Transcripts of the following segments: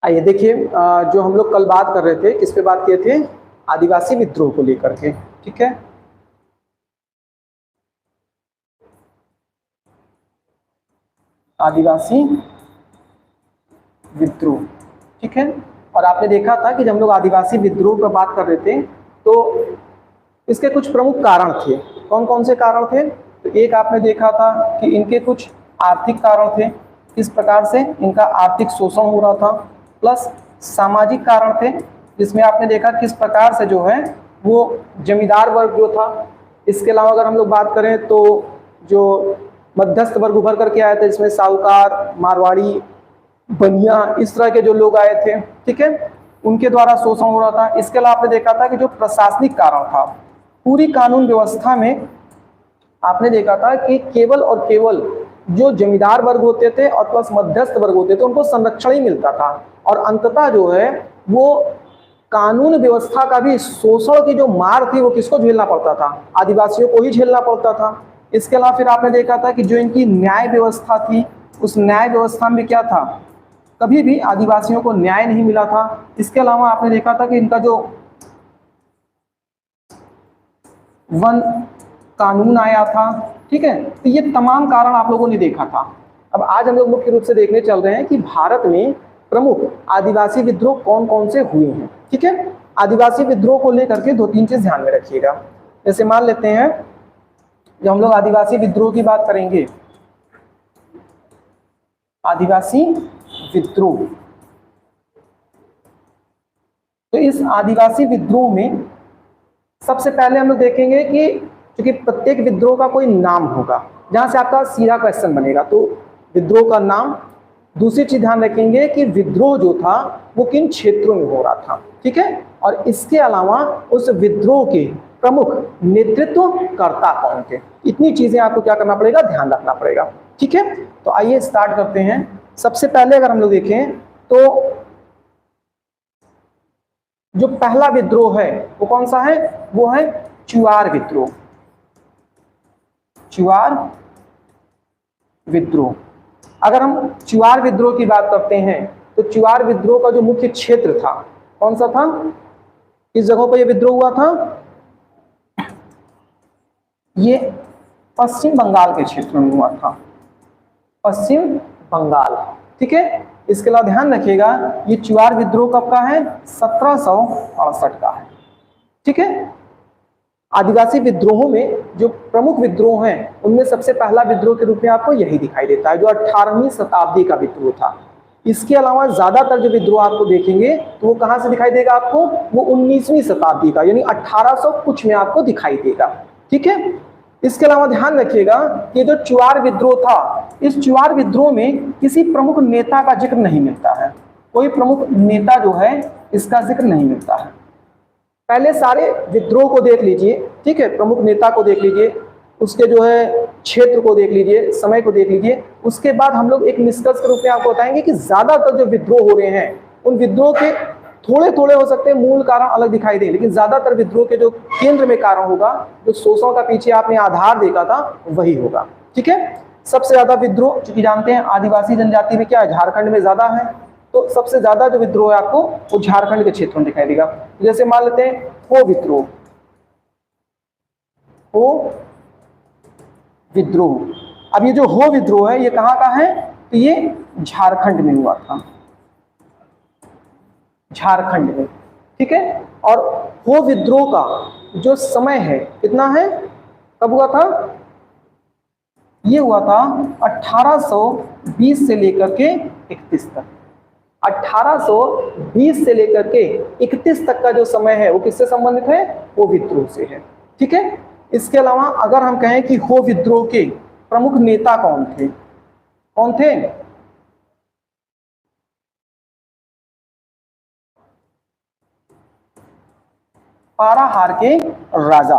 आइए देखिए, जो हम लोग कल बात कर रहे थे, किस पे बात किए थे? आदिवासी विद्रोह को लेकर के। ठीक है, आदिवासी विद्रोह। ठीक है, और आपने देखा था कि जब हम लोग आदिवासी विद्रोह पर बात कर रहे थे तो इसके कुछ प्रमुख कारण थे। कौन कौन से कारण थे? तो एक आपने देखा था कि इनके कुछ आर्थिक कारण थे, किस प्रकार से इनका आर्थिक शोषण हो रहा था, प्लस सामाजिक कारण थे, जिसमें आपने देखा किस प्रकार से जो है वो जमींदार वर्ग जो था। इसके अलावा अगर हम लोग बात करें तो जो मध्यस्थ वर्ग उभर करके आए थे, जिसमें साहूकार, मारवाड़ी, बनिया, इस तरह के जो लोग आए थे, ठीक है, उनके द्वारा शोषण हो रहा था। इसके अलावा आपने देखा था कि जो प्रशासनिक कारण था, पूरी कानून व्यवस्था में आपने देखा था कि केवल और केवल जो जमींदार वर्ग होते थे और प्लस मध्यस्थ वर्ग होते थे उनको संरक्षण ही मिलता था, और अंततः जो है वो कानून व्यवस्था का भी शोषण की जो मार थी वो किसको झेलना पड़ता था? आदिवासियों को ही झेलना पड़ता था। इसके अलावा फिर आपने देखा था कि जो इनकी न्याय व्यवस्था थी, उस न्याय व्यवस्था में क्या था? कभी भी आदिवासियों को न्याय नहीं मिला था। इसके अलावा आपने देखा था कि इनका जो वन कानून आया था, ठीक है, तो ये तमाम कारण आप लोगों ने देखा था। अब आज हम लोग मुख्य रूप से देखने चल रहे हैं कि भारत में प्रमुख आदिवासी विद्रोह कौन कौन से हुए हैं। ठीक है, आदिवासी विद्रोह को लेकर के दो तीन चीज ध्यान में रखिएगा। जैसे मान लेते हैं, जब हम लोग आदिवासी विद्रोह की बात करेंगे, आदिवासी विद्रोह, तो इस आदिवासी विद्रोह में सबसे पहले हम लोग देखेंगे कि क्योंकि प्रत्येक विद्रोह का कोई नाम होगा, जहां से आपका सीधा क्वेश्चन बनेगा, तो विद्रोह का नाम। दूसरी चीज ध्यान रखेंगे कि विद्रोह जो था वो किन क्षेत्रों में हो रहा था। ठीक है, और इसके अलावा उस विद्रोह के प्रमुख नेतृत्वकर्ता कौन थे। इतनी चीजें आपको क्या करना पड़ेगा? ध्यान रखना पड़ेगा। ठीक है, तो आइए स्टार्ट करते हैं। सबसे पहले अगर हम लोग देखें तो जो पहला विद्रोह है वो कौन सा है? वो है चुआर विद्रोह। चुआर विद्रोह। अगर हम चुआर विद्रोह की बात करते हैं तो चुआर विद्रोह का जो मुख्य क्षेत्र था कौन सा था? किस जगह पर यह विद्रोह हुआ था? ये पश्चिम बंगाल के क्षेत्र में हुआ था, पश्चिम बंगाल। ठीक है, इसके अलावा ध्यान रखिएगा ये चुआर विद्रोह कब का है? 1768 का है। ठीक है, आदिवासी विद्रोहों में जो प्रमुख विद्रोह हैं उनमें सबसे पहला विद्रोह के रूप में आपको यही दिखाई देता है, जो 18वीं शताब्दी का विद्रोह था। इसके अलावा ज्यादातर जो विद्रोह आपको देखेंगे तो वो कहां से दिखाई देगा आपको? वो 19वीं शताब्दी का, यानी 1800 कुछ में आपको दिखाई देगा। ठीक है, इसके अलावा ध्यान रखिएगा कि जो चुआर विद्रोह था, इस चुआर विद्रोह में किसी प्रमुख नेता का जिक्र नहीं मिलता है। कोई प्रमुख नेता जो है इसका जिक्र नहीं मिलता है। पहले सारे विद्रोह को देख लीजिए, ठीक है, प्रमुख नेता को देख लीजिए, उसके जो है क्षेत्र को देख लीजिए, समय को देख लीजिए। उसके बाद हम लोग एक निष्कर्ष के रूप में आपको बताएंगे कि ज्यादातर जो विद्रोह हो रहे हैं उन विद्रोह के थोड़े थोड़े हो सकते हैं मूल कारण अलग दिखाई दे, लेकिन ज्यादातर विद्रोह के जो केंद्र में कारण होगा, जो शोषण का पीछे आपने आधार देखा था, वही होगा। ठीक है, सबसे ज्यादा विद्रोह चूंकि जानते हैं आदिवासी जनजाति में क्या है, झारखंड में ज्यादा है, तो सबसे ज्यादा जो विद्रोह है आपको वो झारखंड के क्षेत्र में दिखाई देगा। जैसे मान लेते हैं हो विद्रोह, हो विद्रोह। अब ये जो हो विद्रोह है ये कहां का है? तो ये झारखंड में हुआ था, झारखंड में। ठीक है, और हो विद्रोह का जो समय है कितना है, कब हुआ था? ये हुआ था 1820 से लेकर के 31 तक। 1820 से लेकर के 31 तक का जो समय है वो किससे संबंधित है? हो विद्रोह से है। ठीक है, इसके अलावा अगर हम कहें कि हो विद्रोह के प्रमुख नेता कौन थे, कौन थे? पाराहार के राजा।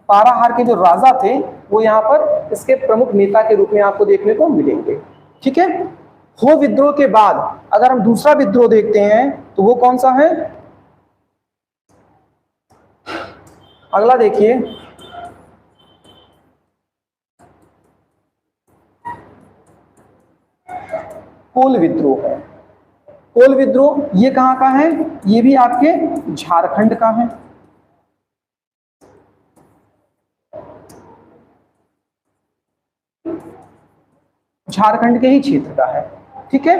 पाराहार के जो राजा थे वो यहाँ पर इसके प्रमुख नेता के रूप में आपको देखने को मिलेंगे। ठीक है, हो विद्रोह के बाद अगर हम दूसरा विद्रोह देखते हैं तो वो कौन सा है? अगला देखिए, कोल विद्रोह है। कोल विद्रोह ये कहाँ का है? ये भी आपके झारखंड का है। झारखंड के ही क्षेत्र का है। ठीक है,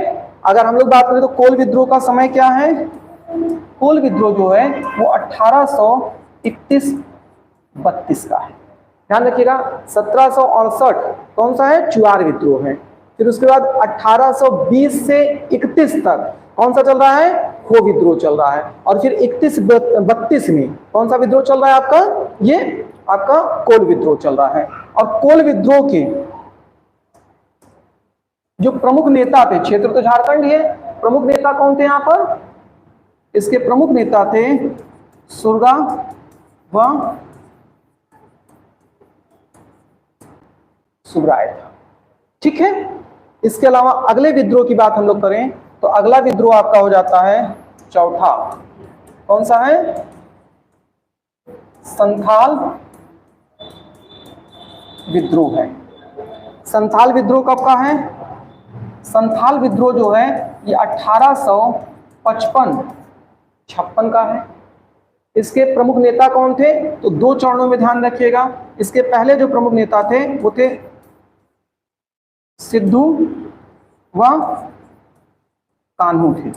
अगर हम लोग बात करें तो कोल विद्रोह का समय क्या है? कोल विद्रोह जो है वो 1831-32 का है। ध्यान रखिएगा, 1768 कौन सा है? चुआर विद्रोह है। फिर उसके बाद 1820 से 31 तक कौन सा चल रहा है? खो विद्रोह चल रहा है। और फिर 31-32 में कौन सा विद्रोह चल रहा है आपका? ये आपका कोल विद्रोह चल रहा है। और कोल विद्रोह के जो प्रमुख नेता थे, क्षेत्र तो झारखंड ही है, प्रमुख नेता कौन थे यहाँ पर? इसके प्रमुख नेता थे सुरगा व सुब्राय। ठीक है, इसके अलावा अगले विद्रोह की बात हम लोग करें तो अगला विद्रोह आपका हो जाता है चौथा। कौन सा है? संथाल विद्रोह है। संथाल विद्रोह कब का है? संथाल विद्रोह जो है ये 1855-56 का है। इसके प्रमुख नेता कौन थे? तो दो चरणों में ध्यान रखिएगा। इसके पहले जो प्रमुख नेता थे वो थे सिद्धू व कान्हू थे,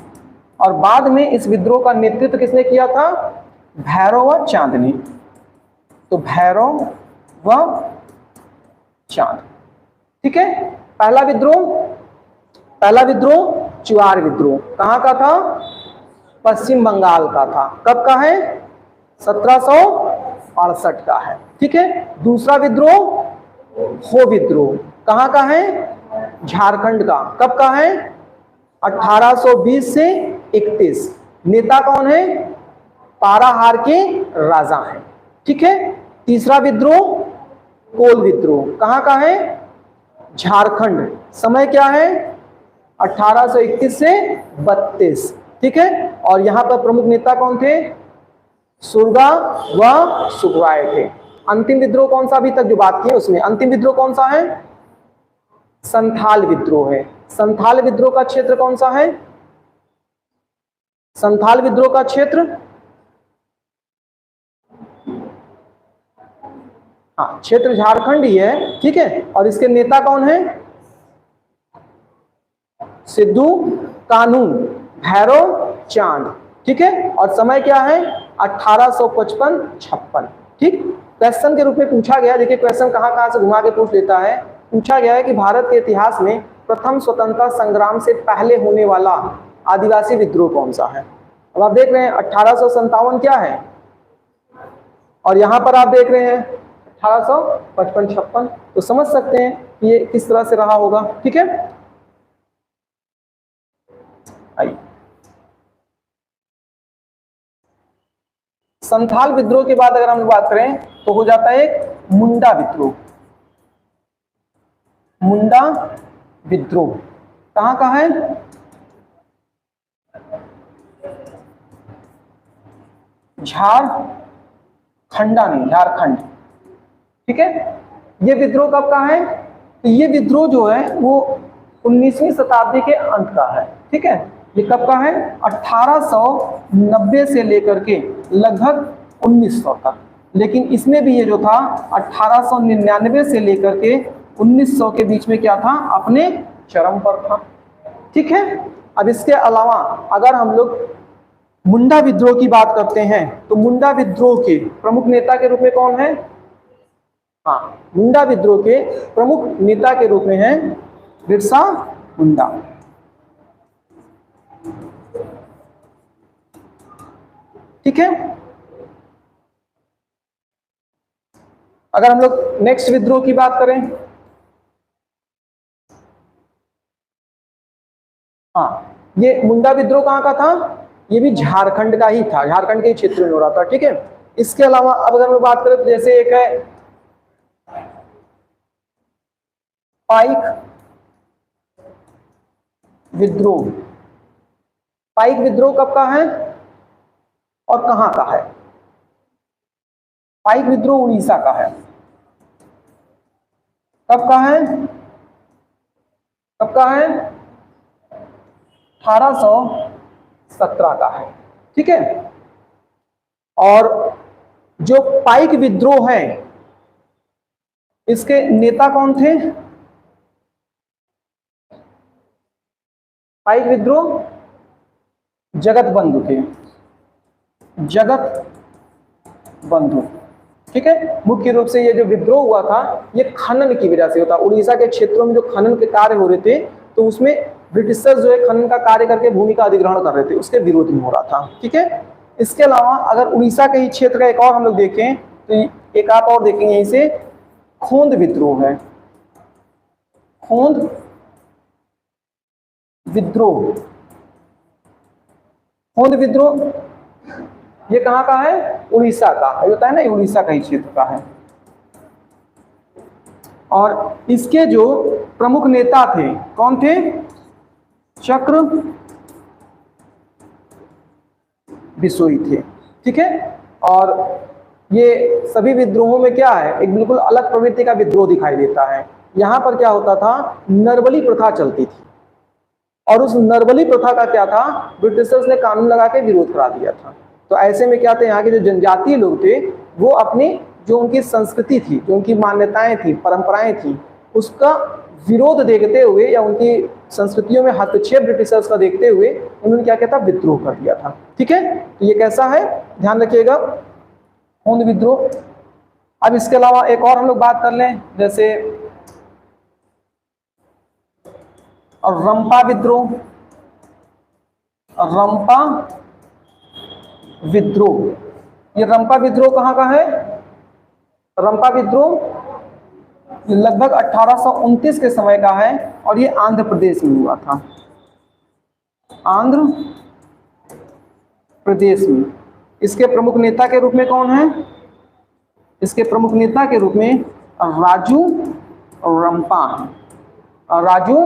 और बाद में इस विद्रोह का नेतृत्व किसने किया था? भैरव व चांद ने। तो भैरव व चांद। ठीक है, पहला विद्रोह चुआर विद्रोह कहाँ का था? पश्चिम बंगाल का था। कब का है? 1768 का है। ठीक है, दूसरा विद्रोह हो विद्रोह कहाँ का है? झारखंड का। कब का है? 1820 से 31। नेता कौन है? पाराहार के राजा हैं। ठीक है, तीसरा विद्रोह कोल विद्रोह कहाँ का है? झारखंड। समय क्या है? 1821 से 32। ठीक है, और यहां पर प्रमुख नेता कौन थे? सुरगा व सुखराय थे। अंतिम विद्रोह कौन सा? अभी तक जो बात की है उसमें अंतिम विद्रोह कौन सा है? संथाल विद्रोह है। संथाल विद्रोह का क्षेत्र कौन सा है? संथाल विद्रोह का क्षेत्र, हाँ, क्षेत्र झारखंड ही है। ठीक है, और इसके नेता कौन है? सिद्धू, कान्हू, भैरव, चांद। ठीक है, और समय क्या है? 1855-56। ठीक, क्वेश्चन के रूप में पूछा गया। देखिए क्वेश्चन कहां से घुमा के पूछ लेता है। पूछा गया है कि भारत के इतिहास में प्रथम स्वतंत्रता संग्राम से पहले होने वाला आदिवासी विद्रोह कौन सा है? अब आप देख रहे हैं 1857 क्या है, और यहां पर आप देख रहे हैं 1855-56। तो समझ सकते हैं कि ये किस तरह से रहा होगा। ठीक है, आइए संथाल विद्रोह के बाद अगर हम बात करें तो हो जाता है एक मुंडा विद्रोह। मुंडा विद्रोह कहां का है? झारखंडा नहीं, झारखंड। ठीक है, ये विद्रोह कब का है? तो ये विद्रोह जो है वो 19वीं शताब्दी के अंत का है। ठीक है, ये कब का है? 1890 से लेकर के लगभग 1900 तक। लेकिन इसमें भी ये जो था 1899 से लेकर के 1900 के बीच में क्या था? अपने चरम पर था। ठीक है, अब इसके अलावा अगर हम लोग मुंडा विद्रोह की बात करते हैं तो मुंडा विद्रोह के प्रमुख नेता के रूप में कौन है? हाँ, मुंडा विद्रोह के प्रमुख नेता के रूप में है बिरसा मुंडा। ठीक है, अगर हम लोग नेक्स्ट विद्रोह की बात करें, हाँ, ये मुंडा विद्रोह कहाँ का था? ये भी झारखंड का ही था, झारखंड के क्षेत्र में हो रहा था। ठीक है, इसके अलावा अब अगर हम बात करें तो जैसे एक है पाइक विद्रोह। पाइक विद्रोह कब का है और कहां का है? पाइक विद्रोह उड़ीसा का है। कब का है? कब का है? 1817 का है। ठीक है, और जो पाइक विद्रोह है इसके नेता कौन थे? पाइक विद्रोह जगत बंधु थे, जगत बंधु। ठीक है, मुख्य रूप से ये जो विद्रोह हुआ था ये खनन की वजह से होता। उड़ीसा के क्षेत्रों में जो खनन के कार्य हो रहे थे तो उसमें ब्रिटिशर्स जो है खनन का कार्य करके भूमि का अधिग्रहण कर रहे थे, उसके विरोध में हो रहा था। ठीक है, इसके अलावा अगर उड़ीसा के ही क्षेत्र का एक और हम लोग देखें तो एक आप और देखेंगे यहीं से, खोंद विद्रोह है। खोंद विद्रोह, खोंद विद्रोह ये कहाँ का है? उड़ीसा का, ये होता है ना, उड़ीसा का ही क्षेत्र का है। और इसके जो प्रमुख नेता थे कौन थे? चक्र बिसोई थे। ठीक है, और ये सभी विद्रोहों में क्या है, एक बिल्कुल अलग प्रवृत्ति का विद्रोह दिखाई देता है। यहां पर क्या होता था, नरबली प्रथा चलती थी, और उस नरबली प्रथा का क्या था, ब्रिटिशर्स ने कानून लगा के विरोध करा दिया था। तो ऐसे में क्या थे, यहाँ के जो जनजातीय लोग थे वो अपनी जो उनकी संस्कृति थी, जो उनकी मान्यताएं थी, परंपराएं थी, उसका विरोध देखते हुए या उनकी संस्कृतियों में हस्तक्षेप ब्रिटिशर्स का देखते हुए उन्होंने क्या किया था, विद्रोह कर दिया था। ठीक है, तो ये कैसा है, ध्यान रखिएगा, खोंद विद्रोह। अब इसके अलावा एक और हम लोग बात कर लें, जैसे रंपा विद्रोह। रंपा विद्रोह, ये रंपा विद्रोह कहाँ का है? रंपा विद्रोह लगभग 1829 के समय का है, और ये आंध्र प्रदेश में हुआ था। आंध्र प्रदेश में। इसके प्रमुख नेता के रूप में कौन है? इसके प्रमुख नेता के रूप में राजू रंपा है, राजू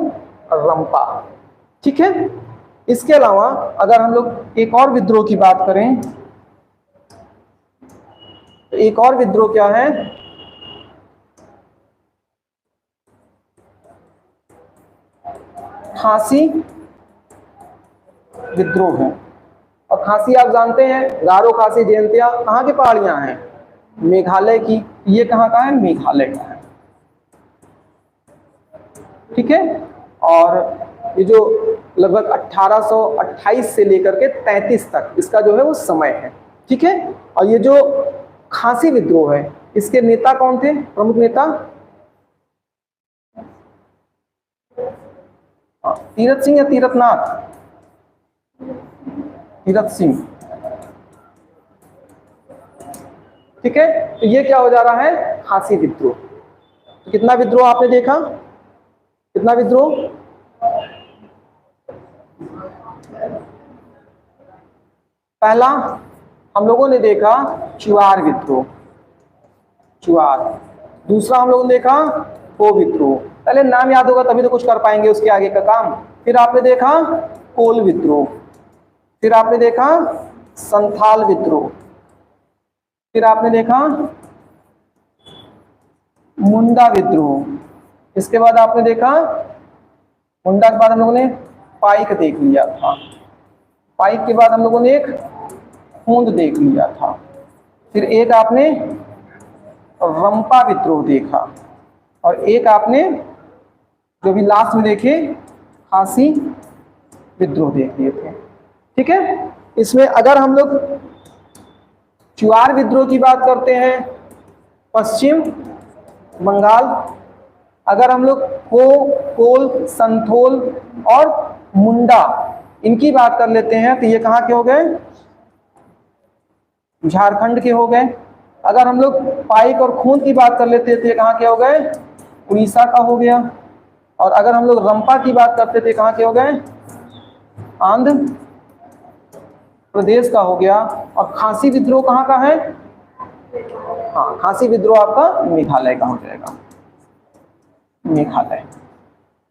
रंपा। ठीक है, इसके अलावा अगर हम लोग एक और विद्रोह की बात करें तो एक और विद्रोह क्या है, खासी विद्रोह है। और खासी आप जानते हैं, गारो खासी जयंतिया कहाँ की पहाड़ियां हैं? मेघालय की। ये कहाँ का है? मेघालय का है। ठीक है, और ये जो लगभग 1828 से लेकर के 33 तक इसका जो है वो समय है। ठीक है, और ये जो खासी विद्रोह है इसके नेता कौन थे, प्रमुख नेता? तीरथ सिंह या तीरथनाथ? तीरथ सिंह। ठीक है, तो ये क्या हो जा रहा है, खासी विद्रोह। तो कितना विद्रोह आपने देखा, कितना विद्रोह? पहला हम लोगों ने देखा चुआर विद्रोह, चुआर। दूसरा हम लोगों ने देखा को विद्रोह। पहले नाम याद होगा तभी तो कुछ कर पाएंगे उसके आगे का काम। फिर आपने देखा कोल विद्रोह, फिर आपने देखा संथाल विद्रोह, फिर आपने देखा मुंडा विद्रोह, इसके बाद आपने देखा मुंडा के बाद हम लोगों ने पाइक देख लिया था, पाइक के बाद हम लोगों ने एक खूंद देख लिया था, फिर एक आपने रंपा विद्रोह देखा, और एक आपने जो भी लास्ट में देखे खासी विद्रोह देख लिए थे। ठीक है, इसमें अगर हम लोग चुआर विद्रोह की बात करते हैं पश्चिम बंगाल, अगर हम लोग कोल, संथोल और मुंडा इनकी बात कर लेते हैं तो ये कहाँ के हो गए, झारखंड के हो गए। अगर हम लोग पाइक और खूंद की बात कर लेते हैं तो ये कहाँ के हो गए, उड़ीसा का हो गया। और अगर हम लोग रंपा की बात करते थे कहाँ के हो गए, आंध्र प्रदेश का हो गया। और खासी विद्रोह कहाँ का है, हाँ खासी विद्रोह आपका मेघालय का हो जाएगा, मेघालय।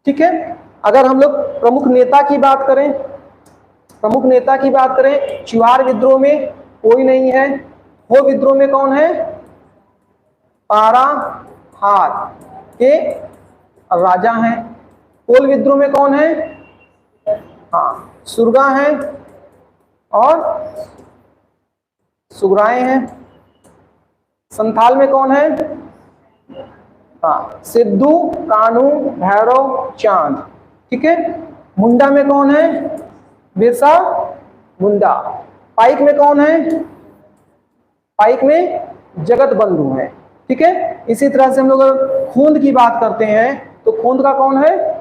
ठीक है, अगर हम लोग प्रमुख नेता की बात करें, प्रमुख नेता की बात करें, चुआर विद्रोह में कोई नहीं है। वो विद्रोह में कौन है, पाराहार के राजा हैं। कोल विद्रोह में कौन है, हाँ सुरगा हैं और सुगराएं हैं। संथाल में कौन है? हाँ, सिद्धू, कानू, भैरव, चांद। ठीक है। मुंडा में कौन है? बिरसा मुंडा। पाइक में कौन है? पाइक में जगत बंधु है। ठीक है। इसी तरह से हम लोग अगर खूंद की बात करते हैं तो खूंद का कौन है?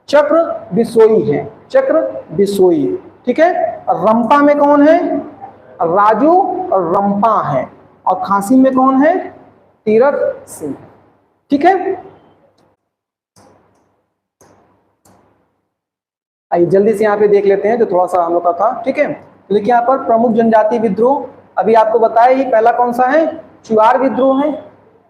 चक्र बिसोई है, चक्र बिसोई। ठीक है। रंपा में कौन है? राजू और रंपा है। और खांसी में कौन है? तीरथ सिंह। ठीक है। आइए जल्दी से यहाँ पे देख लेते हैं जो थोड़ा सा हम लोग का था। ठीक है। तो देखिए यहाँ पर प्रमुख जनजाति विद्रोह अभी आपको बताया ही, पहला कौन सा है? चुआर विद्रोह है।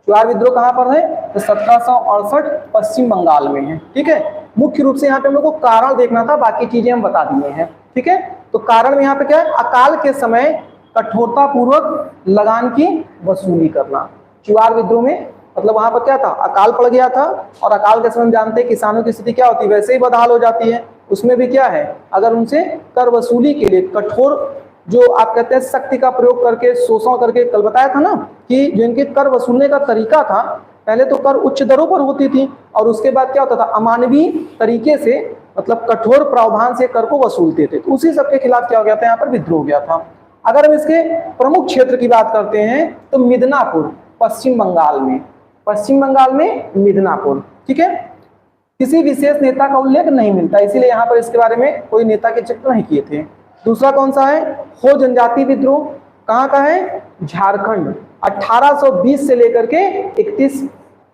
चुआर विद्रोह कहाँ पर है? तो 1768 पश्चिम बंगाल में है। ठीक है। मुख्य रूप से यहाँ पे हम लोग को कारण देखना था, बाकी चीजें हम बता दिए हैं। ठीक है। तो कारण में यहाँ पे क्या है? अकाल के समय कठोरता पूर्वक लगान की वसूली करना। चुआर विद्रोह में मतलब वहां पर क्या था? अकाल पड़ गया था, और अकाल के समय हम जानते हैं किसानों की स्थिति क्या होती है, वैसे ही बदहाल हो जाती है। उसमें भी क्या है? अगर उनसे कर वसूली के लिए कठोर, जो आप कहते हैं शक्ति का प्रयोग करके, शोषण करके, कल बताया था ना कि जो इनके कर वसूलने का तरीका था, पहले तो कर उच्च दरों पर होती थी और उसके बाद क्या होता था? अमानवीय तरीके से, मतलब कठोर प्रावधान से कर को वसूलते थे। तो उसी सबके खिलाफ क्या हो गया था? यहाँ पर विद्रोह हो गया था। अगर हम इसके प्रमुख क्षेत्र की बात करते हैं तो मिदनापुर, पश्चिम बंगाल में, पश्चिम बंगाल में मिदनापुर। ठीक है। किसी विशेष नेता का उल्लेख नहीं मिलता, इसीलिए यहाँ पर इसके बारे में कोई नेता के जिक्र नहीं किए थे। दूसरा कौन सा है? हो जनजाति विद्रोह। कहाँ का है? झारखंड, 1820 से लेकर के 31।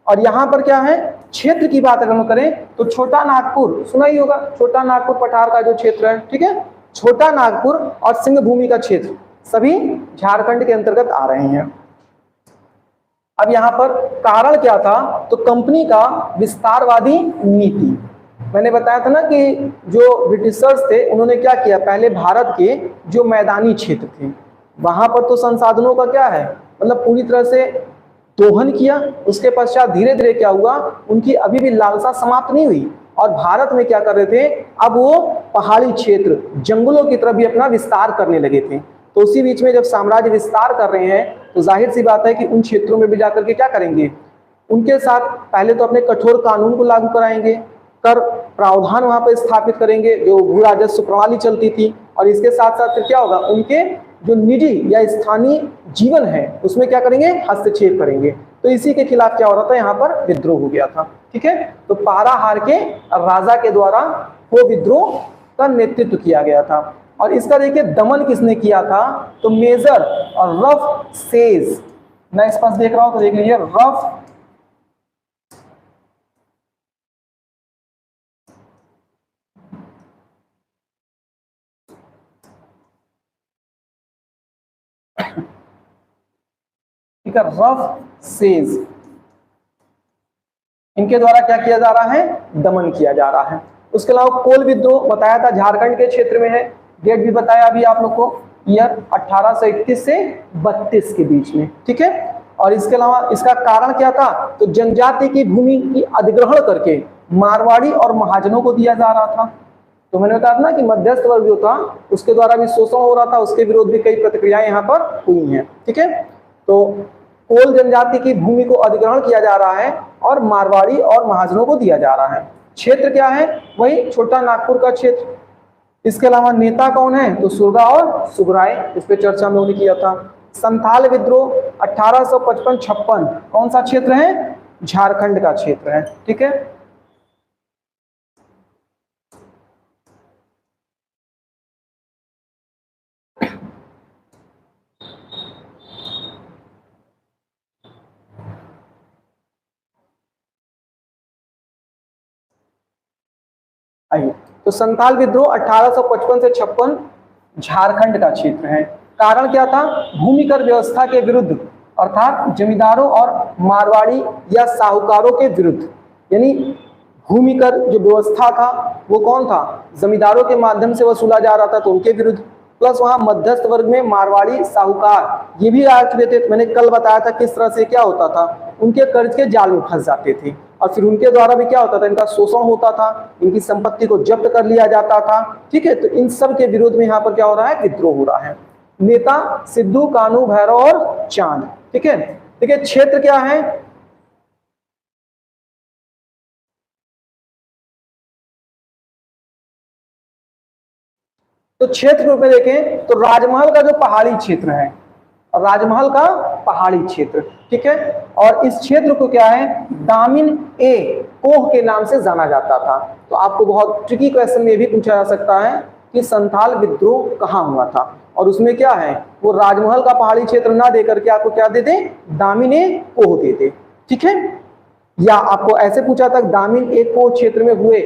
और यहाँ पर क्या है? क्षेत्र की बात अगर हम करें तो छोटा नागपुर, सुना ही होगा, छोटा नागपुर पठार का जो क्षेत्र है। ठीक है। छोटा नागपुर और सिंह भूमि का क्षेत्र सभी झारखंड के अंतर्गत आ रहे हैं। अब यहाँ पर कारण क्या था? तो कंपनी का विस्तारवादी नीति। मैंने बताया था ना कि जो ब्रिटिशर्स थे उन्होंने क्या किया, पहले भारत के जो मैदानी क्षेत्र थे वहां पर तो संसाधनों का क्या है, मतलब पूरी तरह से दोहन किया। उसके पश्चात धीरे धीरे क्या हुआ, उनकी अभी भी लालसा समाप्त नहीं हुई और भारत में क्या कर रहे थे, अब वो पहाड़ी क्षेत्र, जंगलों की तरफ भी अपना विस्तार करने लगे थे। तो उसी बीच में जब साम्राज्य विस्तार कर रहे हैं तो जाहिर सी बात है कि उन क्षेत्रों में भी जाकर के क्या करेंगे, उनके साथ पहले तो अपने कठोर कानून को लागू कराएंगे, कर प्रावधान वहां पर स्थापित करेंगे, जो भू राजस्व प्रणाली चलती थी। और इसके साथ साथ फिर क्या होगा, उनके जो निजी या स्थानीय जीवन है उसमें क्या करेंगे, हस्तक्षेप करेंगे। तो इसी के खिलाफ क्या हो रहा था, यहाँ पर विद्रोह हो गया था। ठीक है। तो पाराहार के राजा के द्वारा वो विद्रोह का नेतृत्व किया गया था। और इसका देखिए दमन किसने किया था, तो मेजर और रफ सेज। मैं इस पास देख रहा हूं तो देख लीजिए, रफ ठीक है, रफ सेज, इनके द्वारा क्या किया जा रहा है, दमन किया जा रहा है। उसके अलावा कोल विद्रोह बताया था झारखंड के क्षेत्र में है, डेट भी बताया अभी आप लोग को, ईयर 1831 से 32 के बीच में। ठीक है। और इसके अलावा इसका कारण क्या था, तो जनजाति की भूमि की अधिग्रहण करके मारवाड़ी और महाजनों को दिया जा रहा था। तो मैंने बताया ना कि मध्यस्थ वर्ग जो था उसके द्वारा भी शोषण हो रहा था, उसके विरोध भी कई प्रतिक्रियाएं यहाँ पर हुई हैं। ठीक है। तो कोल जनजाति की भूमि को अधिग्रहण किया जा रहा है और मारवाड़ी और महाजनों को दिया जा रहा है। क्षेत्र क्या है, वही छोटा नागपुर का क्षेत्र। इसके अलावा नेता कौन है, तो सुरगा और सुगराय, इस पे चर्चा हम लोगों ने किया था। संथाल विद्रोह 1855-56 कौन सा क्षेत्र है, झारखंड का क्षेत्र है। ठीक है। आइए, तो संथाल विद्रोह 1855 से 56 झारखंड का क्षेत्र है। कारण क्या था, भूमिकर व्यवस्था के विरुद्ध, अर्थात जमींदारों और मारवाड़ी या साहूकारों के विरुद्ध। यानी भूमिकर जो व्यवस्था था वो कौन था, जमींदारों के माध्यम से वसूला जा रहा था, तो उनके विरुद्ध। प्लस वहां मध्यस्थ वर्ग में मारवाड़ी साहूकार ये भी आ चुके थे। मैंने कल बताया था किस तरह से क्या होता था, उनके कर्ज के जाल में फंस जाते थे। और फिर उनके द्वारा भी क्या होता था, इनका शोषण होता था, इनकी संपत्ति को जब्त कर लिया जाता था। ठीक है, तो इन सब के विरोध में यहाँ पर क्या हो रहा है, विद्रोह हो रहा है। नेता सिद्धू, कान्हू, भैरव और चांद। ठीक है, देखिए क्षेत्र क्या है, तो क्षेत्र के रूप में देखें तो राजमहल का जो पहाड़ी क्षेत्र है, राजमहल का पहाड़ी क्षेत्र। ठीक है, और इस क्षेत्र को क्या है, दामिन ए कोह के नाम से जाना जाता था। तो आपको बहुत ट्रिकी क्वेश्चन में भी पूछा जा सकता है कि संथाल विद्रोह कहाँ हुआ था, और उसमें क्या है, वो राजमहल का पहाड़ी क्षेत्र ना देकर के आपको क्या देते, दामिन ए कोह देते। ठीक है, या आपको ऐसे पूछा था दामिन ए कोह क्षेत्र में हुए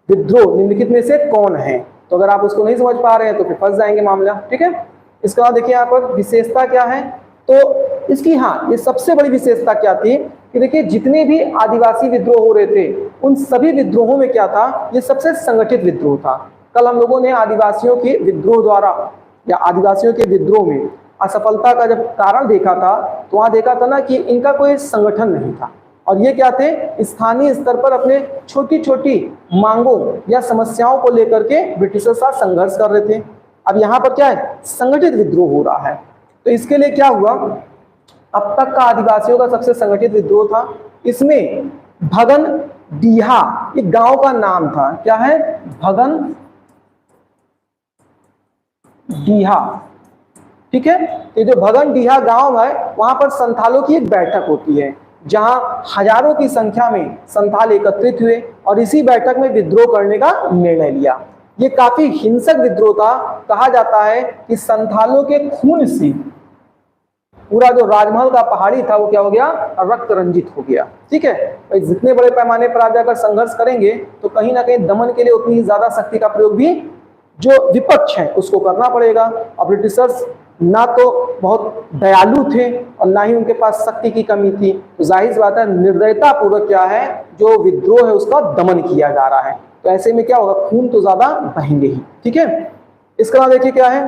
विद्रोह निम्नलिखित में से कौन है, तो अगर आप उसको नहीं समझ पा रहे हैं तो फिर फंस जाएंगे मामला। ठीक है, इसके बाद देखिए यहाँ पर विशेषता क्या है, तो इसकी हाँ ये सबसे बड़ी विशेषता क्या थी कि देखिए जितने भी आदिवासी विद्रोह हो रहे थे उन सभी विद्रोहों में क्या था, ये सबसे संगठित विद्रोह था। कल हम लोगों ने आदिवासियों के विद्रोह द्वारा या आदिवासियों के विद्रोह में असफलता का जब कारण देखा था, तो वहां देखा था ना कि इनका कोई संगठन नहीं था, और ये क्या थे, स्थानीय स्तर पर अपने छोटी छोटी मांगों या समस्याओं को लेकर के ब्रिटिशर के साथ संघर्ष कर रहे थे। अब यहाँ पर क्या है, संगठित विद्रोह हो रहा है। तो इसके लिए क्या हुआ, अब तक का आदिवासियों का सबसे संगठित विद्रोह था। इसमें भगन डीहा एक गांव का नाम था, क्या है, भगन डीहा। ठीक है, ये जो भगन डीहा गांव है वहां पर संथालों की एक बैठक होती है, जहां हजारों की संख्या में संथाल एकत्रित हुए और इसी बैठक में विद्रोह करने का निर्णय लिया। ये काफी हिंसक विद्रोह था, कहा जाता है कि संथालों के खून से पूरा जो राजमहल का पहाड़ी था वो क्या हो गया, रक्त रंजित हो गया। ठीक है, तो जितने बड़े पैमाने पर आप जाकर संघर्ष करेंगे तो कहीं ना कहीं दमन के लिए उतनी ज्यादा शक्ति का प्रयोग भी जो विपक्ष है उसको करना पड़ेगा। और ब्रिटिशर्स ना तो बहुत दयालु थे और ना ही उनके पास शक्ति की कमी थी, तो जाहिर सी बात है निर्दयता पूर्वक क्या है, जो विद्रोह है उसका दमन किया जा रहा है। तो ऐसे में क्या होगा, खून तो ज्यादा बहेंगे ही। ठीक है, इसके बाद देखिए क्या है,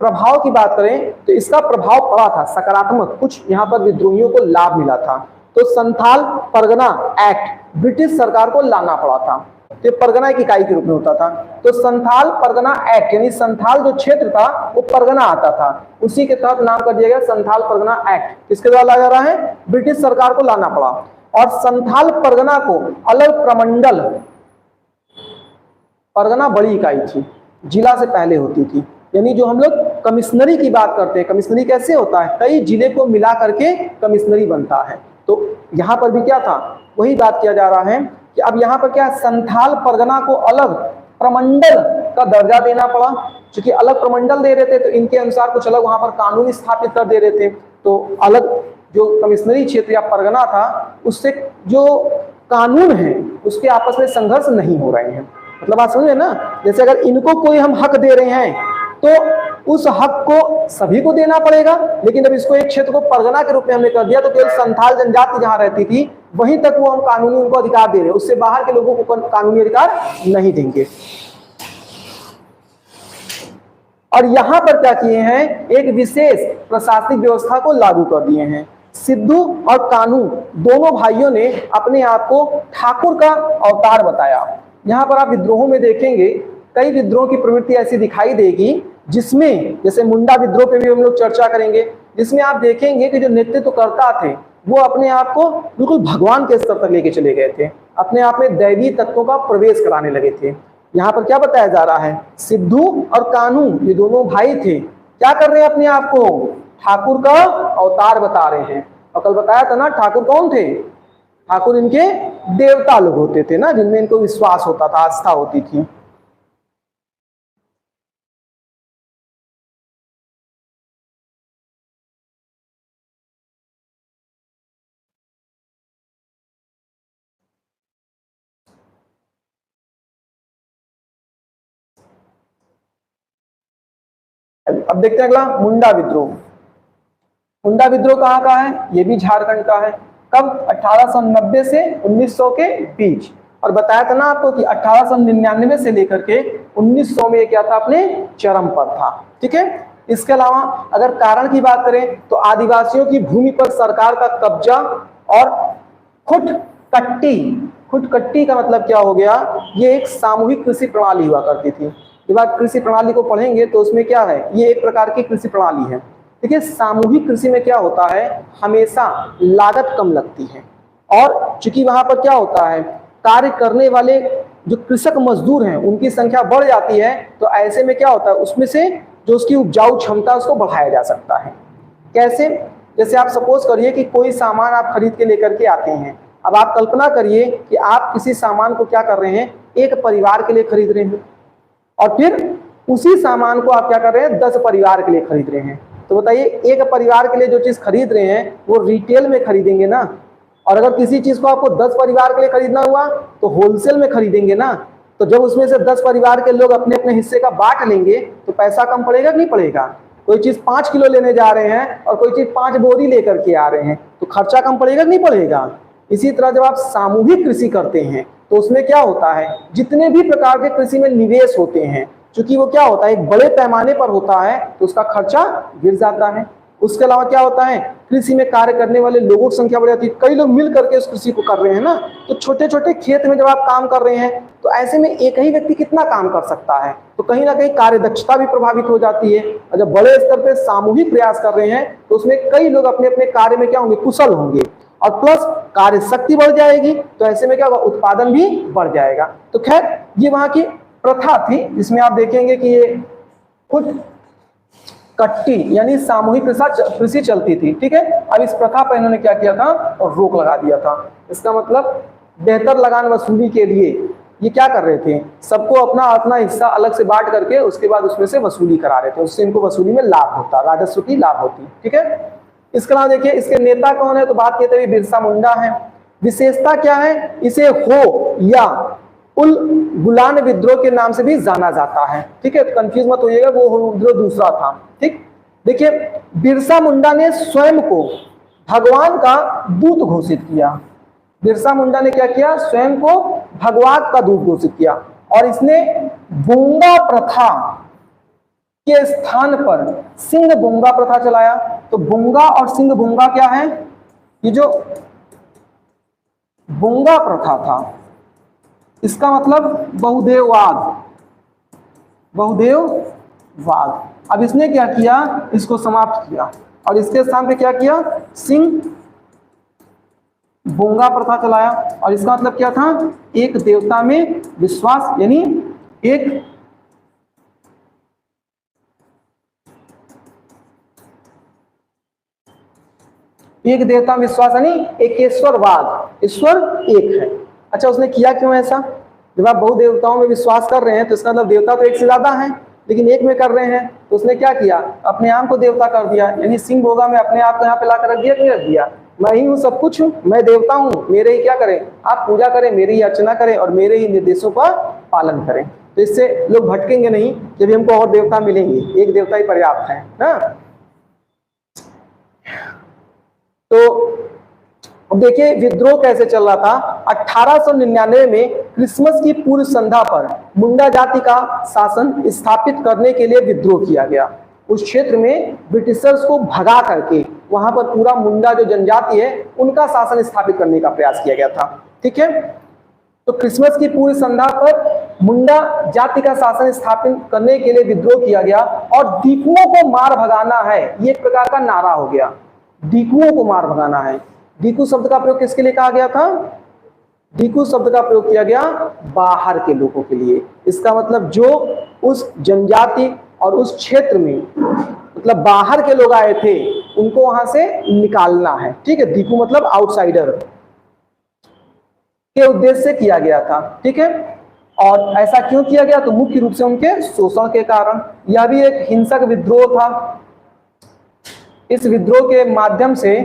प्रभाव की बात करें तो इसका प्रभाव पड़ा था सकारात्मक, कुछ यहाँ पर विद्रोहियों को लाभ मिला था। तो संथाल परगना एक्ट ब्रिटिश सरकार को लाना पड़ा था, ये परगना एक इकाई के रूप में होता था। तो संथाल परगना एक्ट यानी संथाल जो क्षेत्र था वो परगना आता था, उसी के तहत नाम कर दिया गया संथाल परगना एक्ट। किसके द्वारा लाया जा रहा है, ब्रिटिश सरकार को लाना पड़ा। और संथाल परगना को अलग प्रमंडल, परगना बड़ी इकाई थी, जिला से पहले होती थी, यानी जो हम लोग कमिश्नरी की बात करते हैं, कमिश्नरी कैसे होता है, कई जिले को मिला करके कमिश्नरी बनता है। तो यहाँ पर भी क्या था, वही बात किया जा रहा है कि अब यहाँ पर क्या, संथाल परगना को अलग प्रमंडल का दर्जा देना पड़ा। क्योंकि अलग प्रमंडल दे रहे थे तो इनके अनुसार कुछ अलग वहां पर कानून स्थापित कर दे रहे थे, तो अलग जो कमिश्नरी क्षेत्र या परगना था उससे जो कानून है उसके आपस में संघर्ष नहीं हो रहे हैं। मतलब आप समझे ना, जैसे अगर इनको कोई हम हक दे रहे हैं तो उस हक को सभी को देना पड़ेगा, लेकिन जब इसको एक क्षेत्र को परगना के रूप में हमने कर दिया तो केवल संथाल जनजाति जहां रहती थी वहीं तक वो हम कानूनी उनको अधिकार दे रहे हैं, उससे बाहर के लोगों को कानूनी अधिकार नहीं देंगे। और यहां पर क्या किए हैं, एक विशेष प्रशासनिक व्यवस्था को लागू कर दिए हैं। सिद्धू और कान्हू दोनों भाइयों ने अपने आप को ठाकुर का अवतार बताया। यहां पर आप विद्रोहों में देखेंगे कई विद्रोह की प्रवृत्ति ऐसी दिखाई देगी जिसमें, जैसे मुंडा विद्रोह पे भी हम लोग चर्चा करेंगे, जिसमें आप देखेंगे कि जो नेतृत्वकर्ता थे वो अपने आप को बिल्कुल भगवान के स्तर तक लेके चले गए थे, अपने आप में दैवीय तत्वों का प्रवेश कराने लगे थे। यहाँ पर क्या बताया जा रहा है, सिद्धू और कान्हू ये दोनों भाई थे, क्या कर रहे हैं, अपने आप को ठाकुर का अवतार बता रहे हैं। और कल बताया था ना ठाकुर कौन थे, ठाकुर इनके देवता लोग होते थे ना, जिनमें इनको विश्वास होता था, आस्था होती थी। अब देखते हैं अगला, मुंडा विद्रोह। मुंडा विद्रोह कहाँ का है, ये भी झारखंड का है। कब, 1890 से 1900 के बीच। और बताया था ना आपको कि 1899 से लेकर के 1900 में क्या था, अपने चरम पर था। ठीक है, इसके अलावा अगर कारण की बात करें तो आदिवासियों की भूमि पर सरकार का कब्जा और खुट कट्टी, खुदकट्टी का मतलब क्या हो गया, ये एक सामूहिक कृषि प्रणाली हुआ करती थी। जब आप कृषि प्रणाली को पढ़ेंगे तो उसमें क्या है, ये एक प्रकार की कृषि प्रणाली है। देखिए सामूहिक कृषि में क्या होता है, हमेशा लागत कम लगती है और चूंकि वहां पर क्या होता है, कार्य करने वाले जो कृषक मजदूर हैं उनकी संख्या बढ़ जाती है, तो ऐसे में क्या होता है, उसमें से जो उसकी उपजाऊ क्षमता उसको बढ़ाया जा सकता है। कैसे, जैसे आप सपोज करिए कि कोई सामान आप खरीद के लेकर के आते हैं। अब आप कल्पना करिए कि आप किसी सामान को क्या कर रहे हैं, एक परिवार के लिए खरीद रहे हैं और फिर उसी सामान को आप क्या कर रहे हैं, 10 परिवार के लिए खरीद रहे हैं। तो बताइए एक परिवार के लिए जो चीज खरीद रहे हैं वो रिटेल में खरीदेंगे ना, और अगर किसी चीज को आपको 10 परिवार के लिए खरीदना हुआ तो होलसेल में खरीदेंगे ना। तो जब उसमें से 10 परिवार के लोग अपने अपने हिस्से का बांट लेंगे तो पैसा कम पड़ेगा कि नहीं पड़ेगा। कोई चीज 5 किलो लेने जा रहे हैं और कोई चीज 5 बोरी लेकर के आ रहे हैं तो खर्चा कम पड़ेगा कि नहीं पड़ेगा। इसी तरह जब आप सामूहिक कृषि करते हैं तो उसमें क्या होता है, जितने भी प्रकार के कृषि में निवेश होते हैं, क्योंकि वो क्या होता है एक बड़े पैमाने पर होता है तो उसका खर्चा गिर जाता है। उसके अलावा क्या होता है, कृषि में कार्य करने वाले लोगों की संख्या बढ़ जाती है, कई लोग मिल करके उस कृषि को कर रहे हैं ना। तो छोटे छोटे खेत में जब आप काम कर रहे हैं तो ऐसे में एक ही व्यक्ति कितना काम कर सकता है, तो कहीं ना कहीं कार्य दक्षता भी प्रभावित हो जाती है। और जब बड़े स्तर पर सामूहिक प्रयास कर रहे हैं तो उसमें कई लोग अपने अपने कार्य में क्या होंगे, कुशल होंगे और प्लस कार्य शक्ति बढ़ जाएगी, तो ऐसे में क्या होगा, उत्पादन भी बढ़ जाएगा। तो खैर ये वहां की प्रथा थी जिसमें आप देखेंगे कि ये खुद कट्टी यानी सामूहिक कृषि चलती थी। ठीक है, अब इस प्रथा पर इन्होंने क्या किया था, और रोक लगा दिया था। इसका मतलब बेहतर लगान वसूली के लिए ये क्या कर रहे थे, सबको अपना अपना हिस्सा अलग से बांट करके उसके बाद उसमें से वसूली करा रहे थे, उससे इनको वसूली में लाभ होता, राजस्व की लाभ होती। ठीक है, इसके अलावा देखिए इसके नेता कौन है, तो बात कहते हुए बिरसा मुंडा है। विशेषता क्या है, इसे हो या उल गुलान विद्रोह के नाम से भी जाना जाता है। ठीक है, तो कंफ्यूज मत होइएगा, वो विद्रोह दूसरा था। ठीक, देखिए बिरसा मुंडा ने स्वयं को भगवान का दूत घोषित किया। बिरसा मुंडा ने क्या किया, स्वयं को भगवान का दूत घोषित किया और इसने बोंगा प्रथा के स्थान पर सिंह बोंगा प्रथा चलाया। तो बोंगा और सिंह बोंगा क्या है, ये जो बोंगा प्रथा था इसका मतलब बहुदेववाद, बहुदेववाद। अब इसने क्या किया, इसको समाप्त किया और इसके स्थान पे क्या किया, सिंह बोंगा प्रथा चलाया। और इसका मतलब क्या था, एक देवता में विश्वास, यानी एक देवता में विश्वास यानी एकेश्वरवाद, ईश्वर एक है। अच्छा, उसने किया क्यों ऐसा, जब आप बहु देवताओं में विश्वास कर रहे हैं तो इसका मतलब देवता तो एक से ज्यादा है लेकिन एक में कर रहे हैं, तो उसने क्या किया, अपने आप को देवता कर दिया, यानी सिंह भोगा में अपने आप को यहाँ पे ला कर रख दिया, नहीं रख दिया, मैं ही हूँ, सब कुछ हूँ, मैं देवता हूँ, मेरे ही क्या करें, आप पूजा करें, मेरी ही अर्चना करें और मेरे ही निर्देशों का पालन करें। तो इससे लोग भटकेंगे नहीं, जब हमको और देवता मिलेंगे, एक देवता ही पर्याप्त है ना। तो अब देखिए विद्रोह कैसे चल रहा था। 1899 में क्रिसमस की पूर्व संध्या पर मुंडा जाति का शासन स्थापित करने के लिए विद्रोह किया गया। उस क्षेत्र में ब्रिटिशर्स को भगा करके वहां पर पूरा मुंडा जो जनजाति है उनका शासन स्थापित करने का प्रयास किया गया था। ठीक है, तो क्रिसमस की पूर्व संध्या पर मुंडा जाति का शासन स्थापित करने के लिए विद्रोह किया गया और डीकुओं को मार भगाना है, ये एक प्रकार का नारा हो गया, डीकुओं को मार भगाना है। डीकू शब्द का प्रयोग किसके लिए कहा गया था, डीकू शब्द का प्रयोग किया गया बाहर के लोगों के लिए। इसका मतलब जो उस जनजाति और उस क्षेत्र में मतलब बाहर के लोग आए थे उनको वहां से निकालना है। ठीक है, डीकू मतलब आउटसाइडर के उद्देश्य से किया गया था। ठीक है, और ऐसा क्यों किया गया, तो मुख्य रूप से उनके शोषण के कारण। यह भी एक हिंसक विद्रोह था। इस विद्रोह के माध्यम से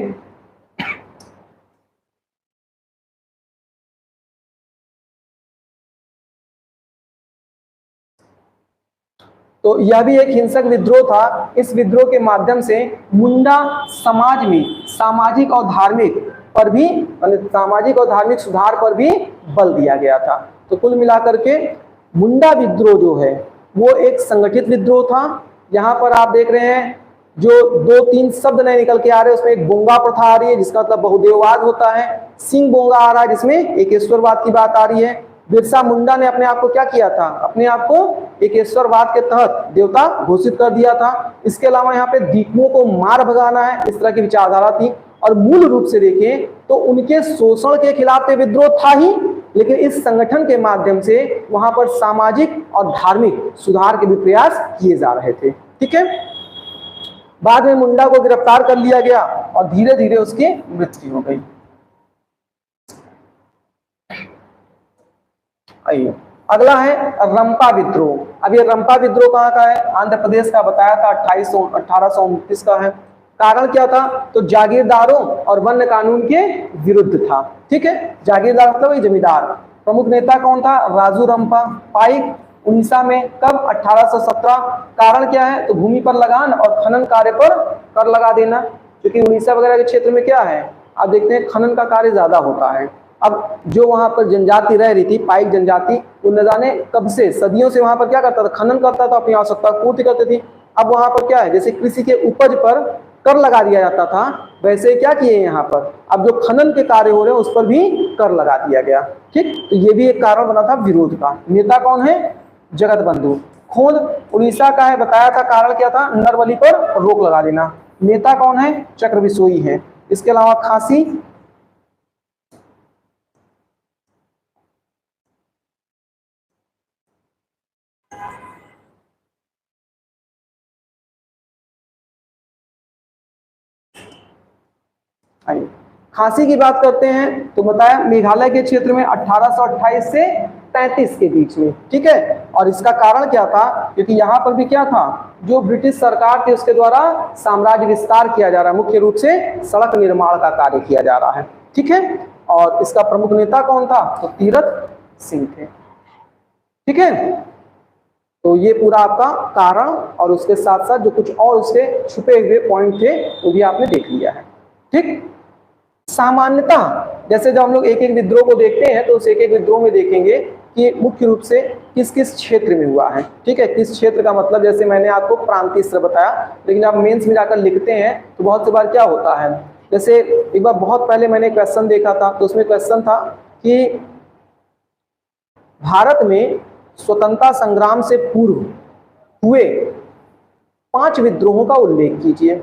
तो यह भी एक हिंसक विद्रोह था। इस विद्रोह के माध्यम से मुंडा समाज में सामाजिक और धार्मिक पर भी सामाजिक और धार्मिक सुधार पर भी बल दिया गया था। तो कुल मिलाकर के मुंडा विद्रोह जो है वो एक संगठित विद्रोह था। यहाँ पर आप देख रहे हैं जो 2-3 शब्द नए निकल के आ रहे हैं, उसमें एक बोंगा प्रथा आ रही है जिसका मतलब बहुदेववाद होता है। सिंह बोंगा आ रहा है जिसमें एकेश्वरवाद की बात आ रही है। बिरसा मुंडा ने अपने आप को क्या किया था, अपने आप को एकेश्वरवाद के तहत देवता घोषित कर दिया था। इसके अलावा यहाँ पे दीपुओं को मार भगाना है, इस तरह की विचारधारा थी। और मूल रूप से देखें तो उनके शोषण के खिलाफ तो विद्रोह था ही, लेकिन इस संगठन के माध्यम से वहां पर सामाजिक और धार्मिक सुधार के भी प्रयास किए जा रहे थे। ठीक है, बाद में मुंडा को गिरफ्तार कर लिया गया और धीरे धीरे उसकी मृत्यु हो गई। आइए अगला है रंपा विद्रोह। अब ये रंपा विद्रोह कहाँ का है, आंध्र प्रदेश का बताया था, 1829 का है। कारण क्या था, तो जागीरदारों और वन्य कानून के विरुद्ध था। ठीक है, जागीरदार मतलब जमींदार। प्रमुख नेता कौन था, राजू रंपा। पाइक उड़ीसा में कब, 1817। कारण क्या है, तो भूमि पर लगान और खनन कार्य पर कर लगा देना, क्योंकि उड़ीसा वगैरह के क्षेत्र में क्या है, आप देखते हैं खनन का कार्य ज्यादा होता है। अब जो वहां पर जनजाति रह रही थी, पाइक जनजाति, वो न जाने कब से सदियों से वहां पर क्या करता था, खनन करता था, अपनी आवश्यकता पूर्ति करते थी। अब वहां पर क्या है, जैसे कृषि के उपज पर कर लगा दिया जाता था, वैसे क्या किए यहाँ पर, अब जो खनन के कार्य हो रहे हैं उस पर भी कर लगा दिया गया। ठीक, तो ये भी एक कारण बना था विरोध का। नेता कौन है, जगत बंधु। खोंद उड़ीसा का है, बताया था कारण क्या था, नरबली पर रोक लगा देना। नेता कौन है, चक्र बिसोई है। इसके अलावा खांसी, खांसी की बात करते हैं तो बताया मेघालय के क्षेत्र में 1828 से 33 के बीच में। ठीक है, और इसका कारण क्या था, क्योंकि यहाँ पर भी क्या था, जो ब्रिटिश सरकार थी उसके द्वारा साम्राज्य विस्तार किया जा रहा है, मुख्य रूप से सड़क निर्माण का कार्य किया जा रहा है। ठीक है, और इसका प्रमुख नेता कौन था, तो तीरथ सिंह थे। ठीक है, तो ये पूरा आपका कारण और उसके साथ साथ जो कुछ और उसके छुपे हुए पॉइंट थे वो भी आपने देख लिया है। ठीक, सामान्यता जैसे जब हम लोग एक एक विद्रोह को देखते हैं तो उस एक एक विद्रोह में देखेंगे कि मुख्य रूप से किस किस क्षेत्र में हुआ है। ठीक है, किस क्षेत्र का मतलब जैसे मैंने आपको प्रांतीय स्तर बताया, लेकिन आप मेंस में जाकर लिखते हैं तो बहुत सी बार क्या होता है, जैसे एक बार बहुत पहले मैंने क्वेश्चन देखा था तो उसमें क्वेश्चन था कि भारत में स्वतंत्रता संग्राम से पूर्व हुए 5 विद्रोहों का उल्लेख कीजिए।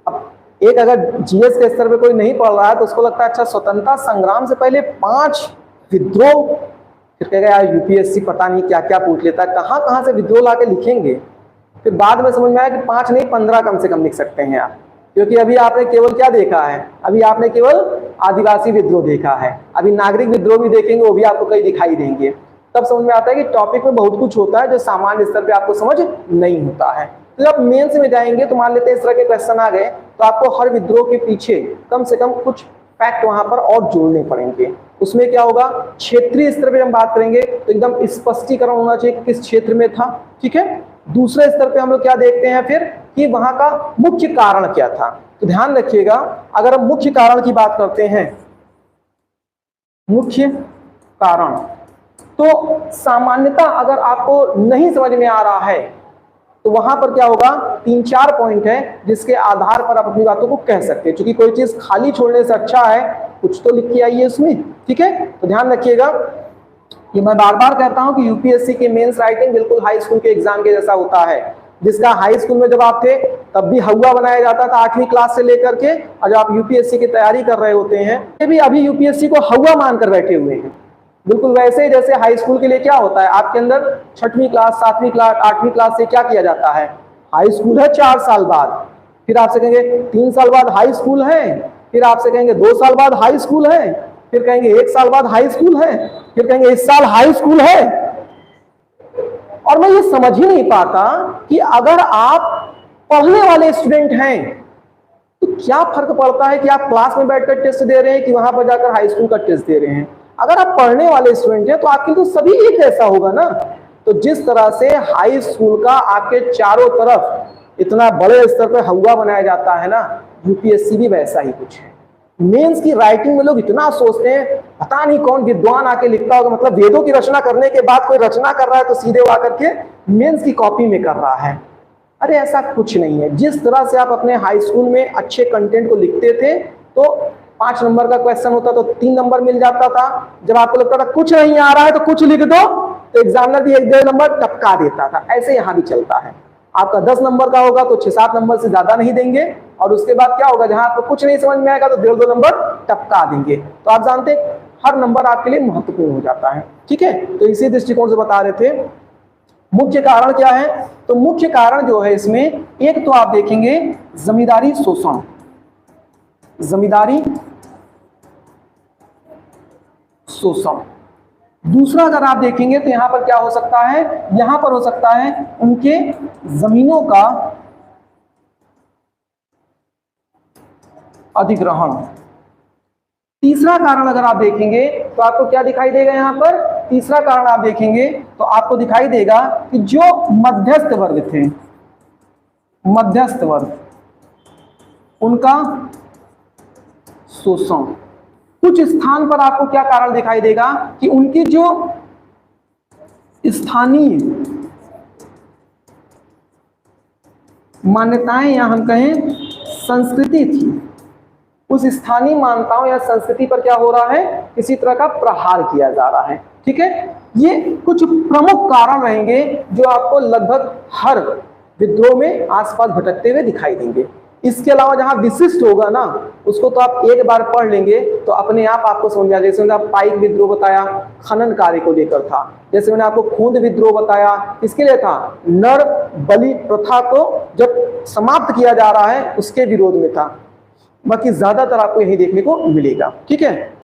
अब एक अगर जीएस के स्तर पे कोई नहीं पढ़ रहा है तो उसको लगता है अच्छा स्वतंत्रता संग्राम से पहले 5 विद्रोह, फिर कहेगा यार यूपीएससी पता नहीं क्या क्या पूछ लेता है, कहाँ कहाँ से विद्रोह लाके लिखेंगे। फिर बाद में समझ में आया कि 5 नहीं 15 कम से कम लिख सकते हैं आप, क्योंकि अभी आपने केवल क्या देखा है, अभी आपने केवल आदिवासी विद्रोह देखा है, अभी नागरिक विद्रोह भी देखेंगे, वो भी आपको कहीं दिखाई देंगे। तब समझ में आता है कि टॉपिक में बहुत कुछ होता है जो सामान्य स्तर पे आपको समझ नहीं होता है। तो जब मेंस में जाएंगे तो मान लेते हैं इस तरह के क्वेश्चन आ गए तो आपको हर विद्रोह के पीछे कम से कम कुछ फैक्ट वहां पर और जोड़ने पड़ेंगे। उसमें क्या होगा, क्षेत्रीय स्तर पे हम बात करेंगे तो एकदम स्पष्टीकरण होना चाहिए किस क्षेत्र में था। ठीक है, दूसरे स्तर पे हम लोग क्या देखते हैं फिर कि वहां का मुख्य कारण क्या था। तो ध्यान रखिएगा, अगर हम मुख्य कारण की बात करते हैं, मुख्य कारण, तो सामान्यता अगर आपको नहीं समझ में आ रहा है तो वहां पर क्या होगा, 3-4 पॉइंट है जिसके आधार पर आप अपनी बातों को कह सकते हैं, क्योंकि कोई चीज खाली छोड़ने से अच्छा है कुछ तो लिख के आइए उसमें। ठीक है, तो ध्यान रखिएगा, ये मैं बार बार कहता हूं कि यूपीएससी के मेंस राइटिंग बिल्कुल हाई स्कूल के एग्जाम के जैसा होता है, जिसका हाई स्कूल में जब आप थे तब भी हवा बनाया जाता था 8वीं क्लास से लेकर के, और जब आप यूपीएससी की तैयारी कर रहे होते हैं ये भी अभी यूपीएससी को हवा मानकर बैठे हुए हैं। बिल्कुल वैसे ही जैसे हाई स्कूल के लिए क्या होता है, आपके अंदर 6वीं क्लास 7वीं क्लास 8वीं क्लास से क्या किया जाता है, हाई स्कूल है 4 साल बाद, फिर आपसे कहेंगे 3 साल बाद हाई स्कूल है, फिर आपसे कहेंगे 2 साल बाद हाई स्कूल है, फिर कहेंगे 1 साल बाद हाई स्कूल है, फिर कहेंगे इस साल हाई स्कूल है। और मैं ये समझ ही नहीं पाता कि अगर आप पढ़ने वाले स्टूडेंट हैं तो क्या फर्क पड़ता है कि आप क्लास में बैठकर टेस्ट दे रहे हैं कि वहां पर जाकर हाई स्कूल का टेस्ट दे रहे हैं। अगर आप पढ़ने वाले स्टूडेंट हैं तो आपके तो सभी एक जैसा होगा ना। तो जिस तरह से हाई स्कूल का आपके चारों तरफ इतना बड़े स्तर पर हवा बनाया जाता है ना, यूपीएससी भी वैसा ही कुछ है। मेंस की राइटिंग में लोग इतना सोचते हैं, पता नहीं कौन विद्वान आके लिखता होगा, मतलब वेदों की रचना करने के बाद कोई रचना कर रहा है तो सीधे वो आकर के मेंस की कॉपी में कर रहा है। अरे ऐसा कुछ नहीं है। जिस तरह से आप अपने हाई स्कूल में अच्छे कंटेंट को लिखते थे तो 5 नंबर का क्वेश्चन होता तो 3 नंबर मिल जाता था। जब आपको लगता था कुछ नहीं आ रहा है तो कुछ लिख दो तो एग्जामिनर भी 1-1.5 नंबर टपका देता था। ऐसे यहाँ भी चलता है। आपका 10 नंबर का होगा तो 6-7 नंबर से ज्यादा नहीं देंगे, और उसके बाद क्या होगा, जहां आपको कुछ नहीं समझ में आएगा तो 1.5-2 नंबर टपका देंगे। तो आप जानते हैं हर नंबर आपके लिए महत्वपूर्ण हो जाता है। ठीक है, तो इसी दृष्टिकोण से बता रहे थे। मुख्य कारण क्या है, तो मुख्य कारण जो है इसमें, एक तो आप देखेंगे जमींदारी शोषण, जमींदारी शोषण। दूसरा अगर आप देखेंगे तो यहां पर क्या हो सकता है, यहां पर हो सकता है उनके जमीनों का अधिग्रहण। तीसरा कारण अगर आप देखेंगे तो आपको क्या दिखाई देगा, यहां पर तीसरा कारण आप देखेंगे तो आपको दिखाई देगा कि जो मध्यस्थ वर्ग थे, मध्यस्थ वर्ग, उनका शोषण। कुछ स्थान पर आपको क्या कारण दिखाई देगा कि उनकी जो स्थानीय मान्यताएं या हम कहें संस्कृति थी, उस स्थानीय मान्यताओं या संस्कृति पर क्या हो रहा है, किसी तरह का प्रहार किया जा रहा है। ठीक है, ये कुछ प्रमुख कारण रहेंगे जो आपको लगभग हर विद्रोह में आसपास भटकते हुए दिखाई देंगे। इसके अलावा जहां विशिष्ट होगा ना, उसको तो आप एक बार पढ़ लेंगे तो अपने आप आपको समझ आ जाएगा। जैसे मैंने पाइक विद्रोह बताया, खनन कार्य को लेकर था। जैसे मैंने आपको खूंद विद्रोह बताया, किसके लिए था, नर बलि प्रथा को जब समाप्त किया जा रहा है उसके विरोध में था। बाकी ज्यादातर आपको यही देखने को मिलेगा। ठीक है।